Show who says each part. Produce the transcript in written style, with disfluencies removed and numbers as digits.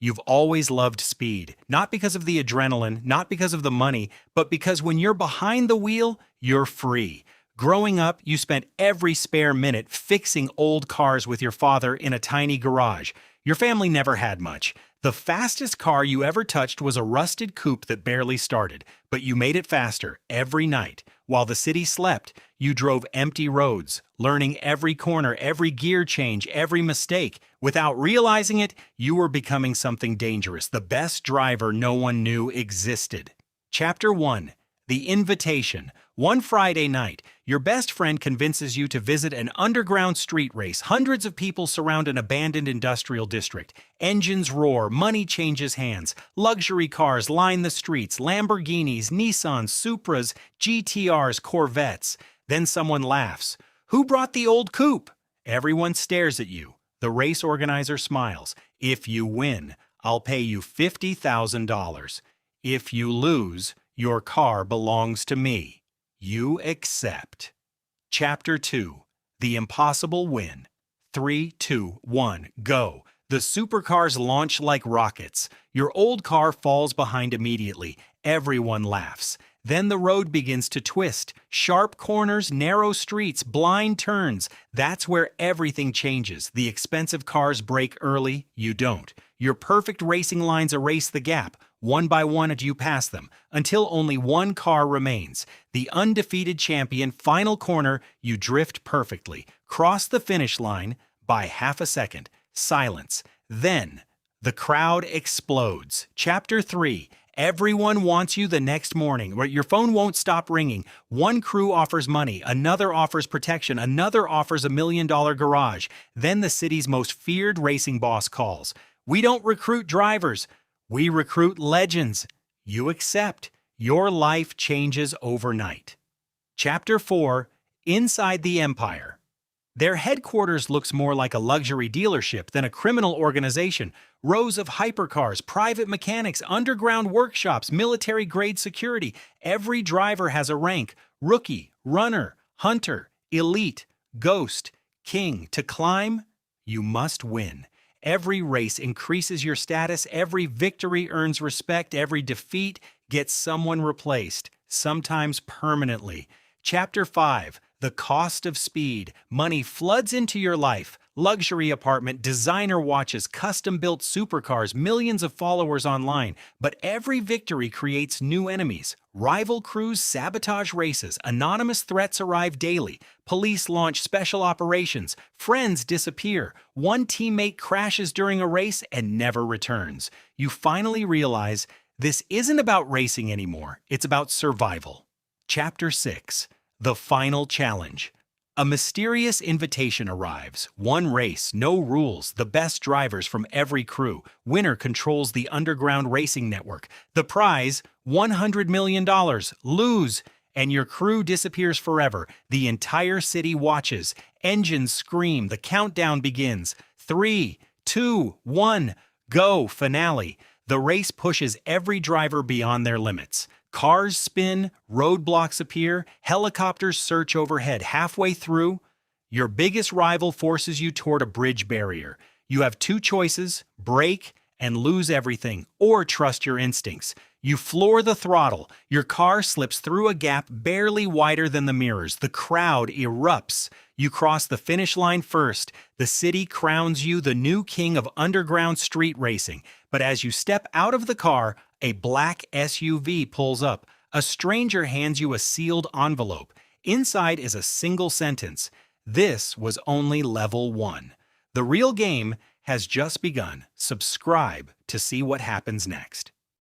Speaker 1: You've always loved speed, not because of the adrenaline, not because of the money, but because when you're behind the wheel, you're free. Growing up, you spent every spare minute fixing old cars with your father in a tiny garage. Your family never had much. The fastest car you ever touched was a rusted coupe that barely started, but you made it faster every night. While the city slept, you drove empty roads, learning every corner, every gear change, every mistake. Without realizing it, you were becoming something dangerous, the best driver no one knew existed. Chapter 1. The Invitation. One Friday night, your best friend convinces you to visit an underground street race. Hundreds of people surround an abandoned industrial district. Engines roar, money changes hands. Luxury cars line the streets, Lamborghinis, Nissans, Supras, GT-Rs, Corvettes. Then someone laughs. Who brought the old coupe? Everyone stares at you. The race organizer smiles. If you win, I'll pay you $50,000. If you lose, your car belongs to me. You accept. Chapter 2. The Impossible Win. 3, 2, 1, go. The supercars launch like rockets. Your old car falls behind immediately. Everyone laughs. Then the road begins to twist. Sharp corners, narrow streets, blind turns. That's where everything changes. The expensive cars brake early, you don't. Your perfect racing lines erase the gap. One by one you pass them, until only one car remains. The undefeated champion, final corner, you drift perfectly. Cross the finish line by half a second. Silence. Then, the crowd explodes. Chapter 3. Everyone wants you the next morning, where your phone won't stop ringing. One crew offers money, another offers protection, another offers $1 million garage. Then the city's most feared racing boss calls. We don't recruit drivers. We recruit legends. You accept. Your life changes overnight. Chapter 4. Inside the Empire. Their headquarters looks more like a luxury dealership than a criminal organization. Rows of hypercars, private mechanics, underground workshops, military-grade security. Every driver has a rank: rookie, runner, hunter, elite, ghost, king. To climb, you must win. Every race increases your status, every victory earns respect, every defeat gets someone replaced, sometimes permanently. Chapter 5. The Cost of Speed. Money floods into your life. Luxury apartment, designer watches, custom-built supercars, millions of followers online. But every victory creates new enemies. Rival crews sabotage races. Anonymous threats arrive daily. Police launch special operations. Friends disappear. One teammate crashes during a race and never returns. You finally realize this isn't about racing anymore. It's about survival. Chapter 6. The Final Challenge. A mysterious invitation arrives. One race, no rules, the best drivers from every crew. Winner controls the underground racing network. The prize, $100 million. Lose, and your crew disappears forever. The entire city watches. Engines scream. The countdown begins. 3, 2, 1, go. Finale. The race pushes every driver beyond their limits. Cars spin, roadblocks appear, helicopters search overhead. Halfway through, your biggest rival forces you toward a bridge barrier. You have two choices: brake and lose everything, or trust your instincts. You floor the throttle. Your car slips through a gap barely wider than the mirrors. The crowd erupts. You cross the finish line first. The city crowns you the new king of underground street racing. But as you step out of the car, a black SUV pulls up. A stranger hands you a sealed envelope. Inside is a single sentence: "This was only level 1." The real game has just begun. Subscribe to see what happens next.